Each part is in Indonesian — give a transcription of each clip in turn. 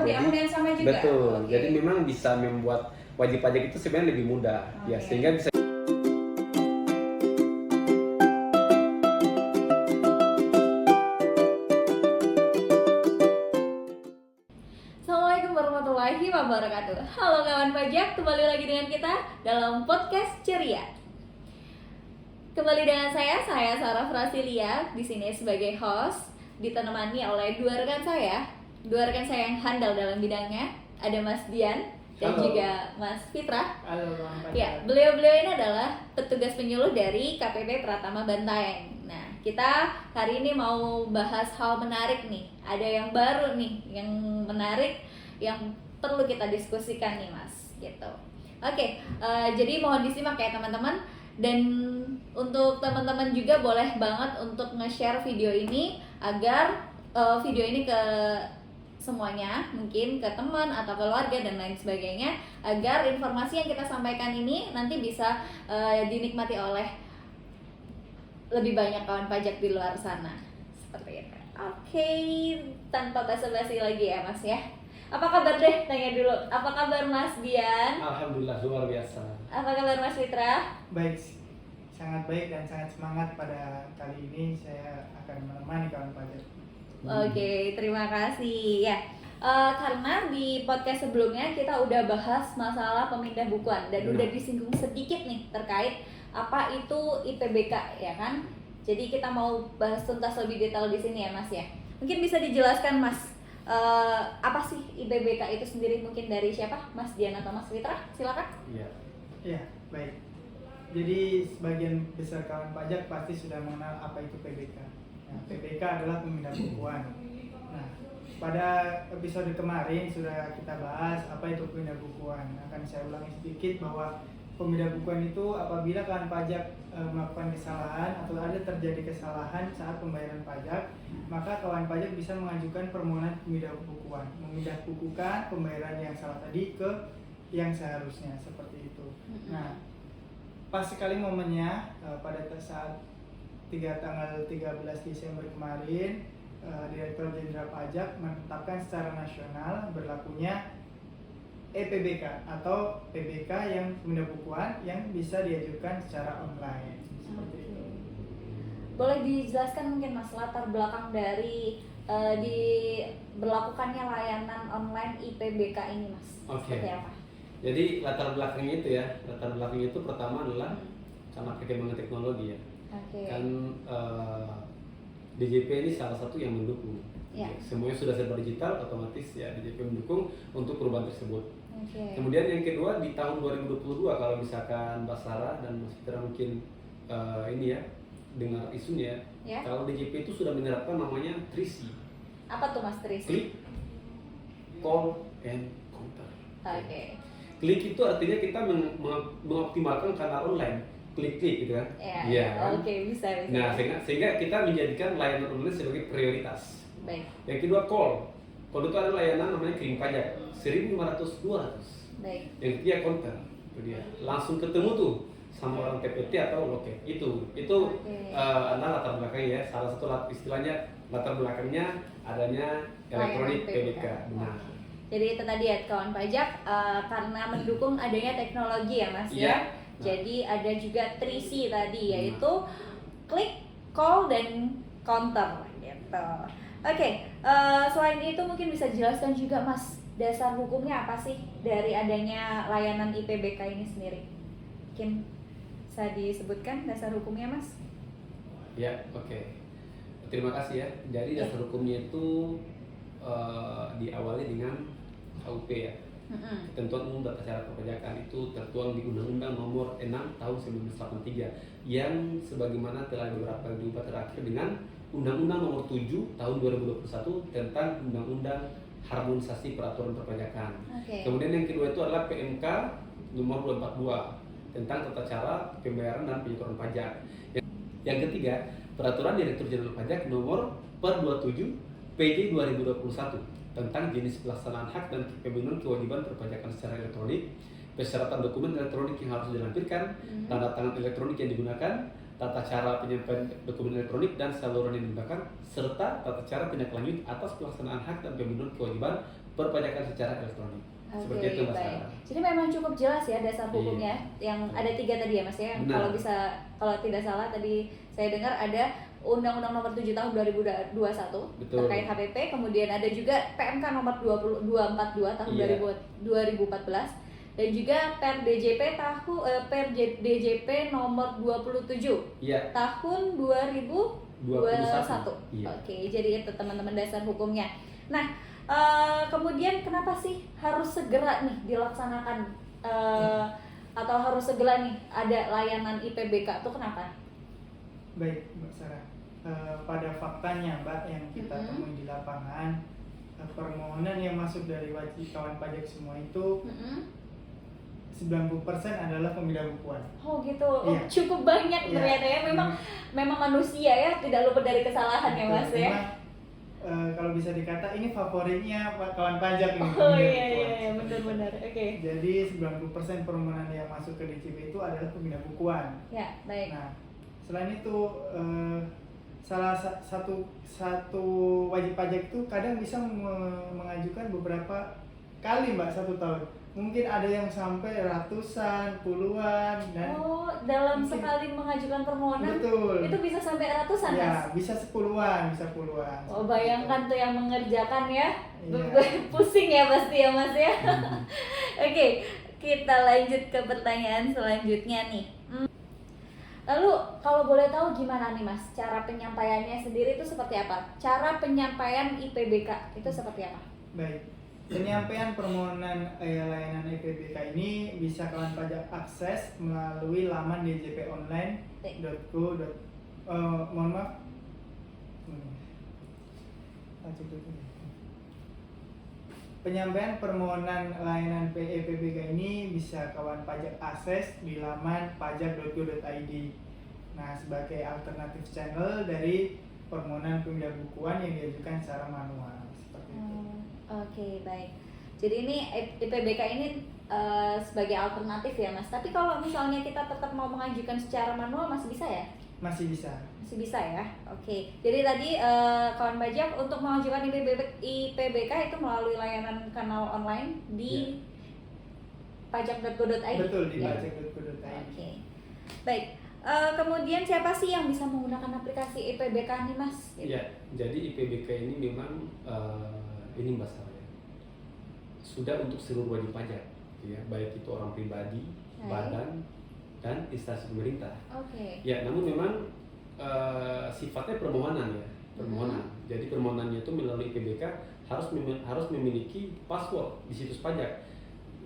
Oh, di akun yang sama juga? Betul, Okay. jadi memang bisa membuat wajib pajak itu sebenarnya lebih mudah, ya sehingga bisa. Assalamualaikum warahmatullahi wabarakatuh. Halo kawan pajak, kembali lagi dengan kita dalam podcast ceria. Kembali dengan saya Sarah Frasilia di sini sebagai host, ditemani oleh dua rekan saya yang handal dalam bidangnya. Ada Mas Dian dan Halo. juga Mas Fitra. Halo Bang Fajar. Ya, beliau-beliau ini adalah petugas penyuluh dari KPP Pratama Bantaeng. Nah, kita hari ini mau bahas hal menarik nih. Ada yang baru nih, yang menarik, yang perlu kita diskusikan nih, Mas. Gitu. Oke, jadi mohon disimak ya teman-teman. Dan untuk teman-teman juga boleh banget untuk nge-share video ini agar video ini ke semuanya, mungkin ke teman atau keluarga dan lain sebagainya, agar informasi yang kita sampaikan ini nanti bisa dinikmati oleh lebih banyak kawan pajak di luar sana. Seperti itu. Oke, tanpa basa-basi lagi ya Mas ya. Apa kabar deh? Tanya dulu. Apa kabar Mas Dian? Alhamdulillah luar biasa. Apa kabar Mas Fitra? Baik, sangat baik dan sangat semangat pada kali ini saya akan menemani kawan pajak. Oke, terima kasih ya. Karena di podcast sebelumnya kita udah bahas masalah pemindah bukuan dan udah disinggung sedikit nih terkait apa itu IPBK ya kan. Jadi kita mau bahas tuntas lebih detail di sini ya Mas ya. Mungkin bisa dijelaskan Mas, apa sih IPBK itu sendiri, mungkin dari siapa? Mas Dian atau Mas Fitra? Silakan. Iya. Ya, baik. Jadi sebagian besar kawan pajak pasti sudah mengenal apa itu PBK. Nah, PBK adalah pemindah bukuan. Nah, pada episode kemarin sudah kita bahas apa itu pemindah bukuan. Akan saya ulangi sedikit bahwa pemindah bukuan itu apabila kawan pajak melakukan kesalahan atau ada terjadi kesalahan saat pembayaran pajak, maka kawan pajak bisa mengajukan permohonan pemindah bukuan, memindah bukukan pembayaran yang salah tadi ke yang seharusnya, seperti itu. Nah, pas sekali momennya pada saat tanggal 13 Desember kemarin, Direktur Jenderal Pajak menetapkan secara nasional berlakunya EPBK atau PBK yang pemindah bukuan yang bisa diajukan secara online. Seperti itu. Boleh dijelaskan mungkin Mas latar belakang dari berlakukannya layanan online IPBK ini Mas? Oke. Seperti apa? Jadi latar belakangnya itu ya, latar belakangnya itu pertama adalah karena perkembangan teknologi ya. Oke. Kan DJP ini salah satu yang mendukung. Ya. Semuanya sudah serba digital, otomatis ya DJP mendukung untuk perubahan tersebut. Oke. Kemudian yang kedua di tahun 2022 kalau misalkan Mbak Sarah dan Mas Fitra mungkin ini ya dengar isunya Ya. kalau DJP itu sudah menerapkan namanya 3C. Apa tuh Mas Tris? Klik, call, and counter. Oke. Klik itu artinya kita mengoptimalkan kanal online, klik-klik gitu kan. Ya. Kan? Oke, bisa. Nah, sehingga kita menjadikan layanan online sebagai prioritas. Baik. Yang kedua call. Call itu adalah layanan namanya kirim pajak 1.500-200. Baik. Yang ketiga counter. Itu dia. Langsung ketemu tuh sama orang TPT atau loket. Itu Oke. adalah latar belakangnya ya. Salah satu istilahnya latar belakangnya adanya elektronik Layanan PBK. Benar. Jadi itu tadi ya kawan pajak, karena mendukung adanya teknologi ya Mas Iya. ya. Jadi ada juga 3C tadi, yaitu klik, call, dan counter gitu. Oke, selain itu mungkin bisa jelaskan juga Mas, dasar hukumnya apa sih dari adanya layanan IPBK ini sendiri? Mungkin bisa disebutkan dasar hukumnya Mas? Ya, oke. Terima kasih ya. Jadi dasar hukumnya itu diawali dengan KUP ya. Ketentuan Umum Tata Cara Perpajakan itu tertuang di Undang-Undang Nomor 6 Tahun 1983 yang sebagaimana telah beberapa diubah terakhir dengan Undang-Undang Nomor 7 Tahun 2021 tentang Undang-Undang Harmonisasi Peraturan Perpajakan. Oke. Kemudian yang kedua itu adalah PMK Nomor 242 tentang tata cara pembayaran dan penyetoran pajak. Yang ketiga, Peraturan Direktur Jenderal Pajak Nomor per 27 PJ 2021 tentang jenis pelaksanaan hak dan pemenuhan kewajiban perpajakan secara elektronik, persyaratan dokumen elektronik yang harus dilampirkan, tanda tangan elektronik yang digunakan, tata cara penyampaian dokumen elektronik dan saluran yang digunakan, serta tata cara tindak lanjut atas pelaksanaan hak dan pemenuhan kewajiban perpajakan secara elektronik. Seperti itu Mbak baik. Sarah. Jadi memang cukup jelas ya dasar Iya. hukumnya yang ada 3 tadi ya Mas ya. Benar. Kalau tidak salah tadi saya dengar ada Undang-Undang Nomor 7 Tahun 2021 Betul. terkait HPP, kemudian ada juga PMK Nomor 242 Tahun Iya. 2014 dan juga DJP Nomor 27 Iya. tahun 2021. Iya. Oke, jadi itu teman-teman dasar hukumnya. Nah, kemudian kenapa sih harus segera nih dilaksanakan atau harus segera nih ada layanan IPBK itu kenapa? Baik, Mbak Sarah. Pada faktanya, Mbak, yang kita temui di lapangan, permohonan yang masuk dari wajib kawan pajak semua itu 90% adalah pemidahbukuan. Oh gitu, oh, Iya. cukup banyak Iya. ternyata ya. Memang manusia ya, tidak luput dari kesalahan ya Mas ya. Memang, kalau bisa dikata ini favoritnya kawan pajak ini. Oh iya pemidahbukuan. iya benar-benar. Oke. Jadi 90% permohonan yang masuk ke DJP itu adalah pemidahbukuan. Ya baik. Nah, selain itu salah satu wajib pajak itu kadang bisa mengajukan beberapa kali Mbak 1 tahun. Mungkin ada yang sampai ratusan, puluhan dan Oh dalam mungkin- sekali mengajukan permohonan betul. itu bisa sampai ratusan Mas? Ya, bisa puluhan. Oh bayangkan tuh yang mengerjakan ya. Iya. Pusing ya pasti ya Mas ya. Oke, kita lanjut ke pertanyaan selanjutnya nih. Lalu kalau boleh tahu gimana nih Mas, cara penyampaiannya sendiri itu seperti apa? Cara penyampaian IPBK itu seperti apa? Baik. Penyampaian permohonan layanan IPBK ini bisa kawan pajak akses melalui laman djponline.go. Mohon maaf. Penyampaian permohonan layanan IPBK ini bisa kawan pajak akses di laman pajak.go.id. Nah, sebagai alternatif channel dari permohonan pemidahbukuan yang diajukan secara manual seperti itu. Oke, baik. Jadi ini IPBK ini sebagai alternatif ya Mas. Tapi kalau misalnya kita tetap mau mengajukan secara manual masih bisa ya? Masih bisa. Masih bisa ya. Oke. Jadi tadi kawan pajak untuk mengajukan IPBK itu melalui layanan kanal online di pajak.go.id. Betul, di ya? pajak.go.id. Oke. Baik. Kemudian siapa sih yang bisa menggunakan aplikasi IPBK nih Mas? Gitu. Iya, jadi IPBK ini memang ini Mbak Sarah ya, sudah untuk seluruh wajib pajak, ya, baik itu orang pribadi, Baik. badan, dan instansi pemerintah. Oke. Ya, namun memang sifatnya permohonan ya, permohonan. Jadi permohonannya itu melalui IPBK harus memiliki password di situs pajak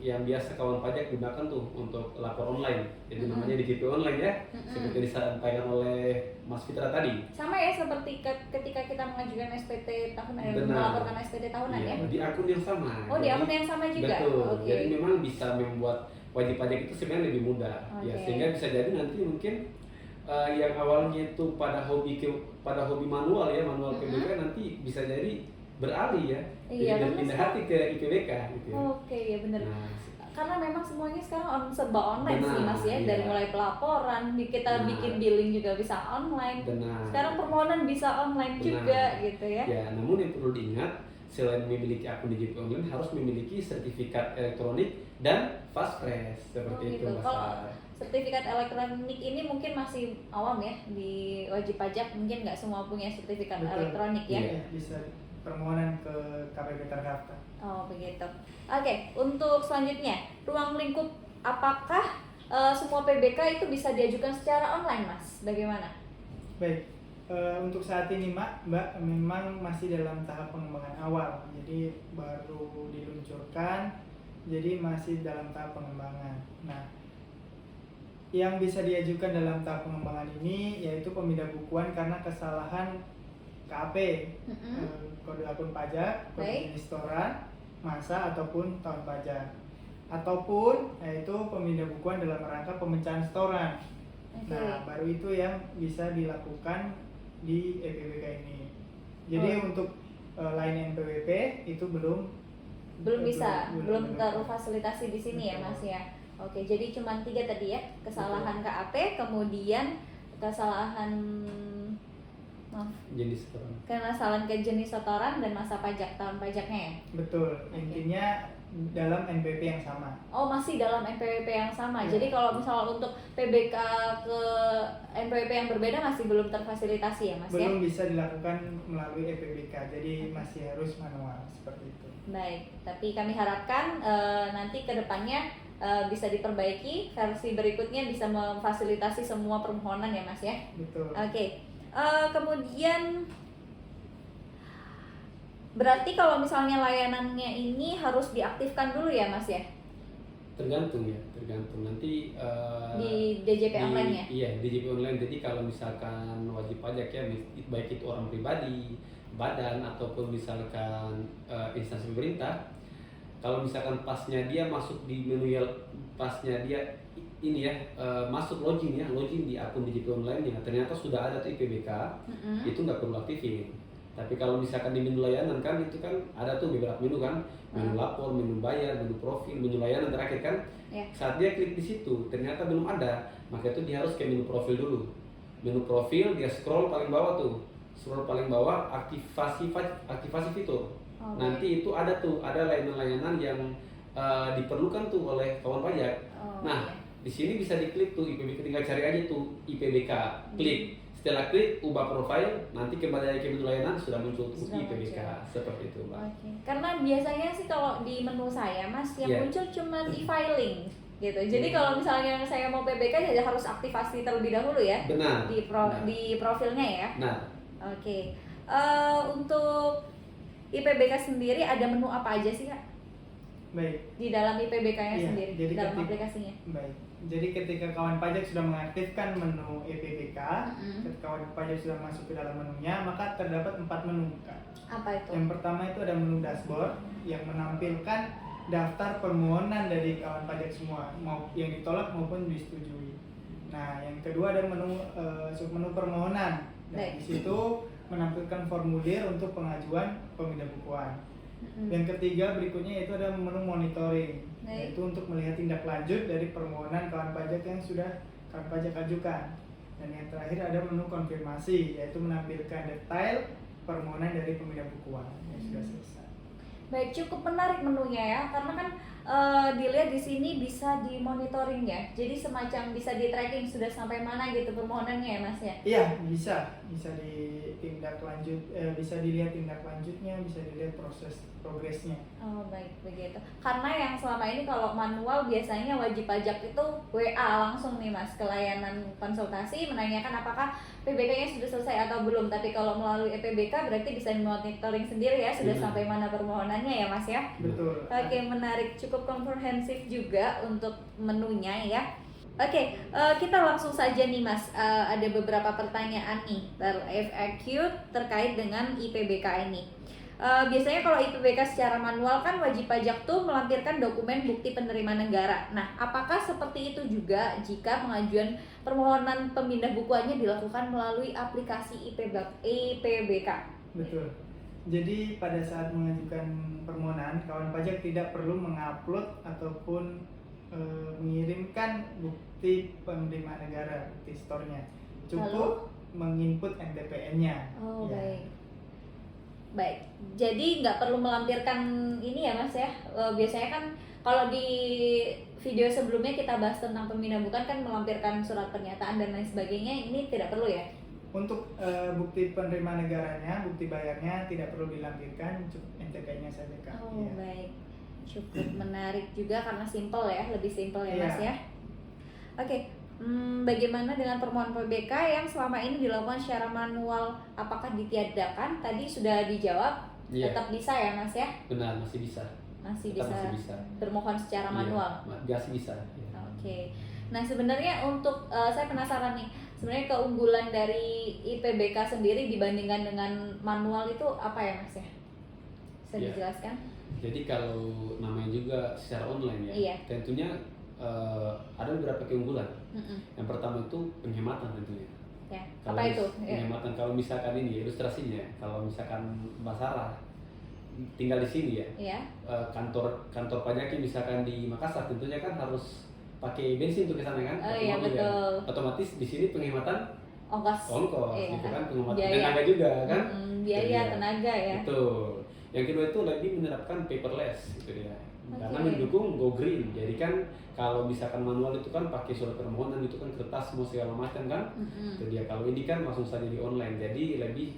yang biasa kawan pajak gunakan tuh untuk lapor online. Jadi namanya DJP online ya, seperti disampaikan oleh Mas Fitra tadi. Sama ya seperti ketika kita mengajukan SPT tahunan, Benar. melaporkan SPT tahunan Iya, ya. di akun yang sama. Oh, di akun yang sama juga. Betul. Oke. Jadi memang bisa membuat wajib pajak itu sebenarnya lebih mudah. Ya, Oke. sehingga bisa jadi nanti mungkin yang awalnya itu pada hobi manual ya, manual PBK nanti bisa jadi beralih ya. Iya, jadi karena berpindah hati ke IPBK gitu ya. Oke, ya benar. Nah, Karena memang semuanya sekarang serba online sih Benar, Mas ya, iya. dari mulai pelaporan, kita Benar. bikin billing juga bisa online. benar. Sekarang permohonan bisa online Benar. juga gitu ya. Ya, namun yang perlu diingat selain memiliki akun DJP online harus memiliki sertifikat elektronik dan fast-trace seperti Oh, itu gitu. Mas Kalau Ar. sertifikat elektronik ini mungkin masih awam ya di wajib pajak, mungkin nggak semua punya sertifikat Betul. elektronik ya. Iya. Ya, bisa permohonan ke KPP terdaftar. Oh begitu. Oke, untuk selanjutnya ruang lingkup apakah semua PBK itu bisa diajukan secara online Mas? Bagaimana? Baik, untuk saat ini Mbak memang masih dalam tahap pengembangan awal, jadi baru diluncurkan, jadi masih dalam tahap pengembangan. Nah, yang bisa diajukan dalam tahap pengembangan ini yaitu pemidahbukuan karena kesalahan KAP, kode akun pajak, kode Baik. jenis setoran, masa ataupun tahun pajak, ataupun yaitu pemidahbukuan dalam rangka pemecahan setoran. Oke. Nah, baru itu yang bisa dilakukan di EPBK ini. Jadi Oh. untuk lain NPWP itu belum Bisa, belum belum. terfasilitasi di sini ya Betul. Mas ya. Oke, jadi cuma 3 tadi ya, kesalahan KAP, kemudian kesalahan Maaf. jenis setoran. Kenakalan ke jenis setoran dan masa pajak tahun pajaknya ya. Betul. Intinya dalam NPWP yang sama. Oh, masih dalam NPWP yang sama. Ya. Jadi kalau misalnya untuk PBK ke NPWP yang berbeda masih belum terfasilitasi ya, Mas Belum ya? bisa dilakukan melalui EPBK, jadi masih harus manual seperti itu. Baik, tapi kami harapkan nanti ke depannya bisa diperbaiki, versi berikutnya bisa memfasilitasi semua permohonan ya, Mas ya. Betul. Oke. Kemudian berarti kalau misalnya layanannya ini harus diaktifkan dulu ya, Mas ya? Tergantung nanti Di DJP online ya? Iya, DJP online. Jadi kalau misalkan wajib pajak ya, baik itu orang pribadi, badan ataupun misalkan instansi pemerintah, kalau misalkan pasnya dia masuk di menu pasnya dia ini ya, masuk login di akun DJP online ya, ternyata sudah ada tuh IPBK, itu nggak perlu aktifin. Tapi kalau misalkan di menu layanan kan itu kan ada tuh beberapa menu kan, menu lapor, menu bayar, menu profil, menu layanan terakhir kan. Ya. Saat dia klik di situ ternyata belum ada, maka itu dia harus ke menu profil dulu. Menu profil dia scroll paling bawah tuh, aktivasi fitur. Oh, Nanti itu ada layanan-layanan yang diperlukan tuh oleh kawan pajak. Oh, Nah, iya. di sini bisa diklik tuh IPBK, tinggal cari aja tuh IPBK, klik. Setelah klik ubah profil, nanti kembali lagi ke menu layanan sudah muncul tuh Sudah IPBK muncul. seperti itu, Mbak. Oke. Karena biasanya sih kalau di menu saya, Mas, yang Iya. muncul cuma e-filing gitu. Jadi kalau misalnya saya mau PBK ya harus aktivasi terlebih dahulu ya Benar. di profilnya ya. Nah, Oke. Untuk IPBK sendiri ada menu apa aja sih, Kak? Baik. Di dalam IPBK-nya Iya, sendiri, jadi dalam ketik- aplikasinya. Baik. Jadi ketika kawan pajak sudah mengaktifkan menu EPBK, ketika kawan pajak sudah masuk ke dalam menunya, maka terdapat 4 menu, Kak. Apa itu? Yang pertama itu ada menu dashboard yang menampilkan daftar permohonan dari kawan pajak semua, mau yang ditolak maupun disetujui. Nah, yang kedua ada submenu permohonan. Dan Baik. di situ menampilkan formulir untuk pengajuan pemindah bukuan. Yang ketiga berikutnya yaitu ada menu monitoring, Baik. yaitu untuk melihat tindak lanjut dari permohonan kawan pajak yang sudah kawan pajak ajukan. Dan yang terakhir ada menu konfirmasi, yaitu menampilkan detail permohonan dari pemindah bukuan yang sudah selesai. Baik, cukup menarik menunya ya, karena kan dilihat di sini bisa dimonitoring ya, jadi semacam bisa di tracking sudah sampai mana gitu permohonannya ya, Mas ya. Iya, bisa ditindak lanjut, bisa dilihat tindak lanjutnya, bisa dilihat proses progresnya. Oh baik, begitu. Karena yang selama ini kalau manual biasanya wajib pajak itu WA langsung nih Mas ke layanan konsultasi menanyakan apakah PBK-nya sudah selesai atau belum. Tapi kalau melalui EPBK berarti bisa monitoring sendiri ya sudah sampai mana permohonannya ya Mas ya. Betul. Oke, menarik, cukup komprehensif juga untuk menunya ya. Oke, kita langsung saja nih Mas. Ada beberapa pertanyaan nih FAQ terkait dengan IPBK ini. Biasanya kalau IPBK secara manual kan wajib pajak tuh melampirkan dokumen bukti penerimaan negara. Nah, apakah seperti itu juga jika pengajuan permohonan pemindah bukuannya dilakukan melalui aplikasi IPBK? Betul. Jadi pada saat mengajukan permohonan, kawan pajak tidak perlu mengupload ataupun mengirimkan bukti penerimaan negara, bukti store-nya. Cukup menginput NTPN-nya. Oh, Ya. baik. Baik, jadi nggak perlu melampirkan ini ya Mas ya. Biasanya kan kalau di video sebelumnya kita bahas tentang pemindah bukuan kan melampirkan surat pernyataan dan lain sebagainya. Ini tidak perlu ya? Untuk bukti penerimaan negaranya, bukti bayarnya tidak perlu dilampirkan, cukup NTP-nya saja, Kak. Oh Iya. baik, cukup menarik juga karena simple ya, lebih simple ya Iya. Mas ya. Oke, bagaimana dengan permohonan PBK yang selama ini dilakukan secara manual? Apakah ditiadakan? Tadi sudah dijawab, Iya. tetap bisa ya Mas ya? Benar, masih bisa. Masih Tetap bisa, masih bisa. bermohon secara manual. Iya, masih bisa. Iya. Oke. Nah sebenarnya untuk saya penasaran nih, sebenarnya keunggulan dari IPBK sendiri dibandingkan dengan manual itu apa ya Mas ya? Bisa Iya. dijelaskan? Jadi kalau namanya juga secara online ya, Iya. tentunya ada beberapa keunggulan. Mm-mm. Yang pertama itu penghematan tentunya. Ya. Kalau Apa itu? Ya. penghematan kalau misalkan ini ilustrasinya, kalau misalkan Mbak Sarah tinggal di sini ya, Iya. kantor pajaknya misalkan di Makassar, tentunya kan harus pakai bensin untuk ke sana kan? Oh pakai iya, mobil, betul. kan? Otomatis di sini penghematan ongkos iya. gitu kan, pengeluaran Biaya. tenaga juga kan. Biaya, Iya. tenaga ya. Betul. Yang kedua itu lebih menerapkan paperless gitu ya. Karena Oke. mendukung go green. Jadi kan kalau misalkan manual itu kan pakai surat permohonan itu kan kertas semua segala macam kan. Itu dia. Kalau ini kan langsung saja di online. Jadi lebih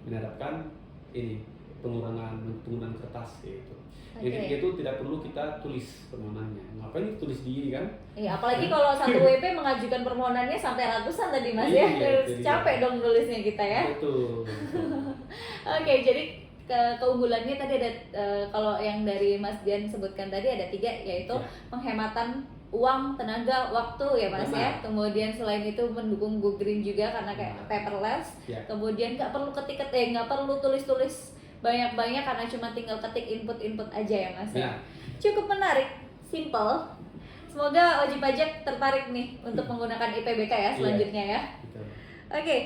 menerapkan ini penggunaan kertas gitu. Yang Oke. ketiga itu tidak perlu kita tulis permohonannya. Ngapain tulis di ini kan? Iya, apalagi kalau satu WP mengajukan permohonannya sampai ratusan tadi Mas Iya, ya. itu dia. Capek dong nulisnya kita ya. Betul. Oke, jadi keunggulannya tadi ada kalau yang dari Mas Dian sebutkan tadi ada 3, yaitu Ya. penghematan uang, tenaga, waktu ya Mas ya. Benar. Kemudian selain itu mendukung go green juga karena kayak Benar. paperless. Ya. Kemudian nggak perlu nggak perlu tulis-tulis banyak-banyak karena cuma tinggal ketik input aja ya Mas ya. Ya. Cukup menarik, simple. Semoga wajib pajak tertarik nih untuk menggunakan IPBK ya selanjutnya ya. Betul. Oke,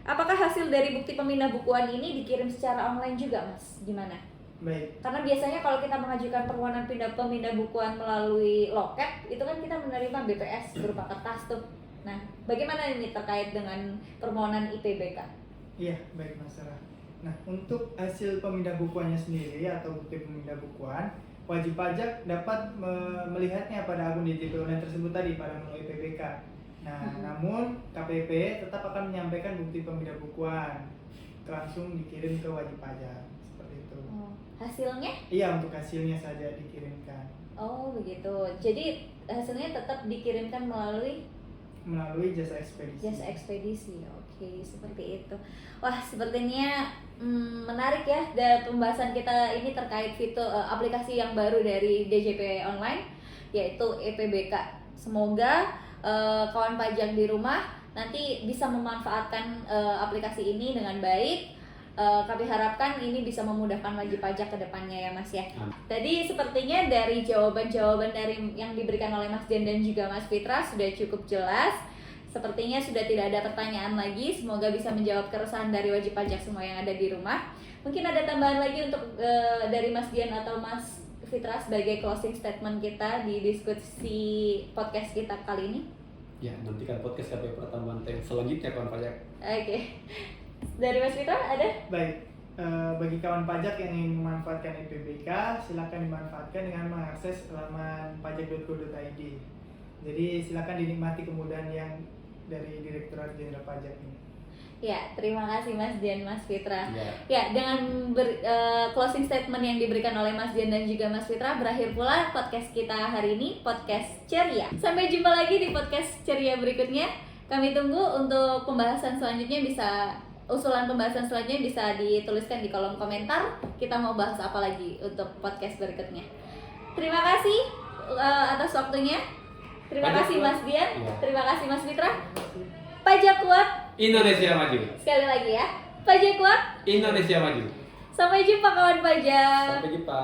apakah hasil dari bukti pemindah bukuan ini dikirim secara online juga, Mas? Gimana? Baik. Karena biasanya kalau kita mengajukan permohonan pemindah bukuan melalui loket, itu kan kita menerima BPS berupa kertas tuh. Nah, bagaimana ini terkait dengan permohonan IPBK? Iya, baik Mas Sarah. Nah, untuk hasil pemindah bukuannya sendiri atau bukti pemindah bukuan, wajib pajak dapat melihatnya pada akun DJP online tersebut tadi pada menu IPBK. Nah, namun KPP tetap akan menyampaikan bukti pemindah bukuan langsung dikirim ke wajib pajak seperti itu. Oh, hasilnya? Iya, untuk hasilnya saja dikirimkan Oh, begitu. Jadi hasilnya tetap dikirimkan melalui jasa ekspedisi. jasa ekspedisi. Oke, seperti itu. Wah, sepertinya menarik ya. Dan pembahasan kita ini terkait fitur aplikasi yang baru dari DJP Online, yaitu EPBK. Semoga kawan pajak di rumah nanti bisa memanfaatkan aplikasi ini dengan baik. Kami harapkan ini bisa memudahkan wajib pajak ke depannya ya Mas ya. Tadi sepertinya dari jawaban-jawaban dari yang diberikan oleh Mas Dian dan juga Mas Fitra sudah cukup jelas. Sepertinya sudah tidak ada pertanyaan lagi. Semoga bisa menjawab keresahan dari wajib pajak semua yang ada di rumah. Mungkin ada tambahan lagi untuk dari Mas Dian atau Mas Fitra sebagai closing statement kita di diskusi podcast kita kali ini. Ya, nantikan podcast KPP Pratama Banteng selanjutnya kawan pajak. Oke. Dari Mas Fitra ada? Baik, bagi kawan pajak yang ingin memanfaatkan IPBK, silakan dimanfaatkan dengan mengakses laman pajak.go.id. Jadi silakan dinikmati kemudahan yang dari Direktorat Jenderal Pajak ini. Ya, terima kasih Mas Dian, Mas Fitra. Ya. Ya, dengan closing statement yang diberikan oleh Mas Dian dan juga Mas Fitra, berakhir pula podcast kita hari ini, podcast ceria. Sampai jumpa lagi di podcast ceria berikutnya. Kami tunggu untuk pembahasan selanjutnya, usulan pembahasan selanjutnya bisa dituliskan di kolom komentar. Kita mau bahas apa lagi untuk podcast berikutnya. Terima kasih atas waktunya. Terima Pajak kasih kuat. Mas Dian. Ya. Terima kasih Mas Fitra. Pajak kuat. Indonesia maju. Sekali lagi ya. Pajak kuat. Indonesia maju. Sampai jumpa kawan pajak. Sampai jumpa.